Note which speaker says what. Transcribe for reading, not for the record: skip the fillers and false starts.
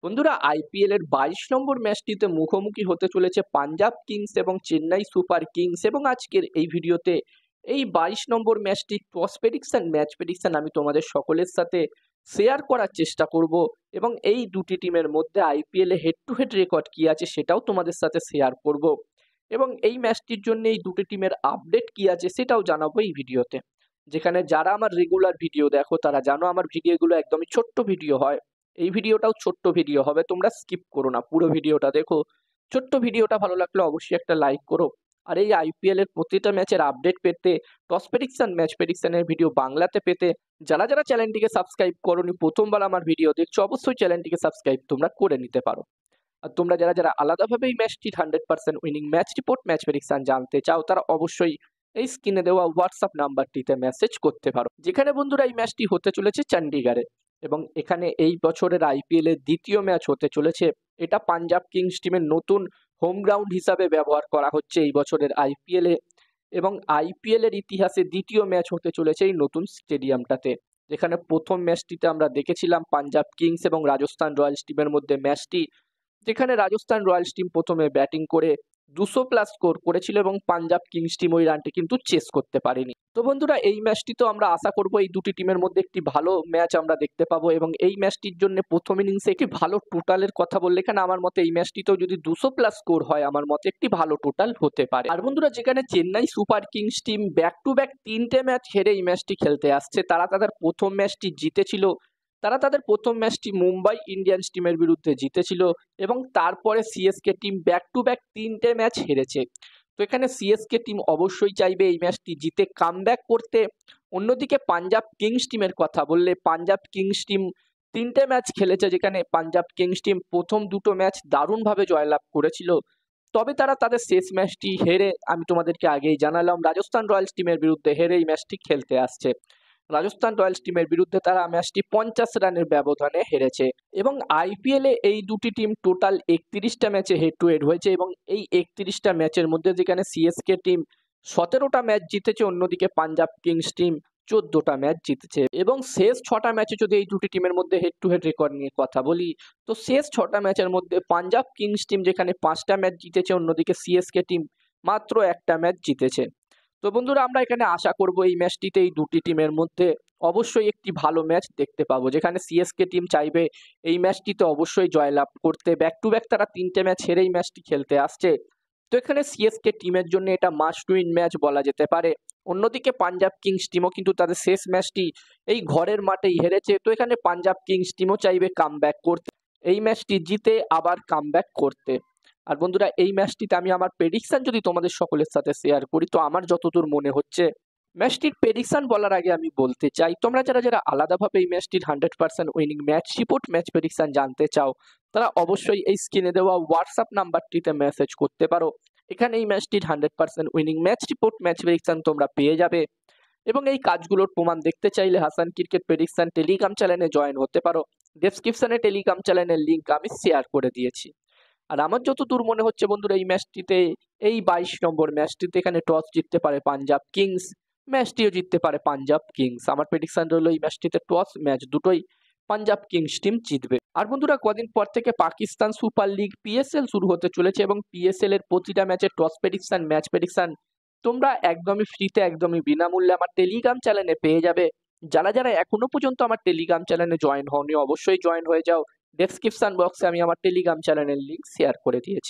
Speaker 1: বন্ধুরা, আইপিএল এর 22 নম্বর ম্যাচটিতে মুখোমুখি হতে চলেছে পাঞ্জাব কিংস এবং চেন্নাই সুপার কিংস। এবং আজকের এই ভিডিওতে এই 22 নম্বর ম্যাচটি টস প্রেডিকশন ম্যাচ প্রেডিকশন আমি তোমাদের সকলের সাথে শেয়ার করার চেষ্টা করব। এবং এই দুটি টিমের মধ্যে IPL A head to head record কি আছে সেটাও তোমাদের সাথে শেয়ার করব। এবং এই ম্যাচটির জন্য এই দুটি টিমের আপডেট কি আছে সেটাও জানাবো এই ভিডিওতে। যেখানে যারা আমার রেগুলার ভিডিও দেখো তারা জানো আমার ভিডিওগুলো একদমই ছোট্ট ভিডিও হয়। এই ভিডিওটাও ছোট্ট ভিডিও হবে, তোমরা স্কিপ করো না, পুরো ভিডিওটা দেখো। ছোট্ট ভিডিওটা ভালো লাগলে অবশ্যই একটা লাইক করো। আর এই আইপিএল এর প্রতিটা ম্যাচের আপডেট পেতে, টস প্রেডিকশন ম্যাচ প্রেডিকশনের ভিডিও বাংলাতে পেতে যারা যারা চ্যানেলটিকে সাবস্ক্রাইব করোনি, প্রথমবার আমার ভিডিও দেখছো, অবশ্যই চ্যানেলটিকে সাবস্ক্রাইব তোমরা করে নিতে পারো। আর তোমরা যারা যারা আলাদাভাবে এই ম্যাচটির 100% winning match report match prediction জানতে চাও তারা অবশ্যই এই স্ক্রিনে দেওয়া হোয়াটসঅ্যাপ নাম্বারটিতে মেসেজ করতে পারো। যেখানে বন্ধুরা এই ম্যাচটি হতে চলেছে চণ্ডীগড়ে। এবং এখানে এই বছরের আইপিএল এর দ্বিতীয় ম্যাচ হতে চলেছে। এটা পাঞ্জাব কিংস টিমের নতুন হোম গ্রাউন্ড হিসাবে ব্যবহার করা হচ্ছে এই বছরের আইপিএল এ। এবং আইপিএল এর ইতিহাসে দ্বিতীয় ম্যাচ হতে চলেছে এই নতুন স্টেডিয়ামটাতে। যেখানে প্রথম ম্যাচটিতে আমরা দেখেছিলাম পাঞ্জাব কিংস এবং রাজস্থান রয়্যালস টিমের মধ্যে ম্যাচটি, যেখানে রাজস্থান রয়্যালস টিম প্রথমে ব্যাটিং করে 200+ স্কোর করেছিল এবং পাঞ্জাব কিংস টিম ওই রানটি কিন্তু চেস করতে পারেনি। তো বন্ধুরা, এই ম্যাচটি তো আমরা আশা করব এই দুটি টিমের মধ্যে একটি ভালো ম্যাচ আমরা দেখতে পাবো। এবং এই ম্যাচটির জন্য প্রথম ইনিংসে একটি ভালো টোটালের কথা বললে এখানে আমার মতে এই ম্যাচটিতেও যদি 200+ স্কোর হয় আমার মতে একটি ভালো টোটাল হতে পারে। আর বন্ধুরা, যেখানে Chennai Super Kings team back to back 3টে ম্যাচ হেরে এই ম্যাচটি খেলতে আসছে, তারা তাদের প্রথম ম্যাচটি জিতেছিল। তারা তাদের প্রথম ম্যাচটি মুম্বাই ইন্ডিয়ান্স টিমের বিরুদ্ধে জিতেছিল। এবং তারপরে CSK team back to back 3টে ম্যাচ হেরেছে। তো এখানে সিএসকে টিম অবশ্যই চাইবে এই ম্যাচটি জিতে কামব্যাক করতে। অন্যদিকে পাঞ্জাব কিংস টিমের কথা বললে পাঞ্জাব কিংস টিম 3টে ম্যাচ খেলেছে, যেখানে পাঞ্জাব কিংস টিম প্রথম দুটো ম্যাচ দারুণভাবে জয়লাভ করেছিল। তবে তারা তাদের শেষ ম্যাচটি হেরে, আমি তোমাদেরকে আগেই জানালাম, রাজস্থান রয়্যালস টিমের বিরুদ্ধে হেরে এই ম্যাচটি খেলতে আসছে। রাজস্থান রয়্যালস টিমের বিরুদ্ধে তারা ম্যাচটি 50 রানের ব্যবধানে হেরেছে। এবং আইপিএল এ এই দুটি টিম টোটাল 31টা ম্যাচে হেড টু হেড হয়েছে। এবং এই 31টা ম্যাচের মধ্যে যেখানে সিএসকে টিম 17টা ম্যাচ জিতেছে, অন্যদিকে পাঞ্জাব কিংস টিম 14টা ম্যাচ জিতেছে। এবং শেষ 6টা ম্যাচে যদি এই দুটি টিমের মধ্যে হেড টু হেড রেকর্ড নিয়ে কথা বলি, তো শেষ 6টা ম্যাচের মধ্যে পাঞ্জাব কিংস টিম যেখানে 5টা ম্যাচ জিতেছে, অন্যদিকে সিএসকে টিম মাত্র একটা ম্যাচ জিতেছে। তো বন্ধুরা, আমরা এখানে আশা করব এই ম্যাচটিতে এই দুটি টিমের মধ্যে অবশ্যই একটি ভালো ম্যাচ দেখতে পাবো। যেখানে সিএসকে টিম চাইবে এই ম্যাচটিতে অবশ্যই জয়লাভ করতে, ব্যাক টু ব্যাক তারা 3টে ম্যাচ হেরে এই ম্যাচটি খেলতে আসছে। তো এখানে সিএসকে টিমের জন্য এটা মাস্ট উইন ম্যাচ বলা যেতে পারে। অন্যদিকে পাঞ্জাব কিংস টিমও কিন্তু তাদের শেষ ম্যাচটি এই ঘরের মাঠেই হেরেছে। তো এখানে পাঞ্জাব কিংস টিমও চাইবে কামব্যাক করতে, এই ম্যাচটি জিতে আবার কামব্যাক করতে। আর বন্ধুরা, এই ম্যাচটিতে আমি আমার প্রেডিকশন যদি তোমাদের সকলের সাথে শেয়ার করি, তো আমার যতদূর মনে হচ্ছে ম্যাচটির প্রেডিকশন বলার আগে আমি বলতে চাই, তোমরা যারা যারা আলাদাভাবে এই ম্যাচটির 100% winning match report match prediction জানতে চাও তারা অবশ্যই এই স্ক্রিনে দেওয়া হোয়াটসঅ্যাপ নাম্বারটিতে মেসেজ করতে পারো। এখানে এই ম্যাচটির 100% winning match report match prediction তোমরা পেয়ে যাবে। এবং এই কাজগুলোর প্রমাণ দেখতে চাইলে হাসান ক্রিকেট প্রেডিকশন টেলিগ্রাম চ্যানেলে জয়েন হতে পারো। ডেসক্রিপশনে টেলিগ্রাম চ্যানেলের লিঙ্ক আমি শেয়ার করে দিয়েছি। আর আমার যতদূর মনে হচ্ছে বন্ধুরা, এই ম্যাচটিতে এই 22 নম্বর ম্যাচটিতে এখানে টস জিততে পারে পাঞ্জাব কিংস, ম্যাচটিও জিততে পারে পাঞ্জাব কিংস। আমার প্রেডিকশন রইল এই ম্যাচটিতে টস ম্যাচ দুটোই পাঞ্জাব কিংস টিম জিতবে। আর বন্ধুরা, কদিন পর থেকে পাকিস্তান সুপার লিগ পিএসএল শুরু হতে চলেছে। এবং পিএসএল এর প্রতিটা ম্যাচের টস প্রেডিকশন ম্যাচ প্রেডিকশন তোমরা একদমই ফ্রিতে একদমই বিনামূল্যে আমার টেলিগ্রাম চ্যানেলে পেয়ে যাবে। যারা যারা এখনো পর্যন্ত আমার টেলিগ্রাম চ্যানেলে জয়েন হওনি অবশ্যই জয়েন হয়ে যাও। ডেসক্রিপশন বক্সে আমি আমার টেলিগ্রাম চ্যানেলের লিঙ্ক শেয়ার করে দিয়েছি।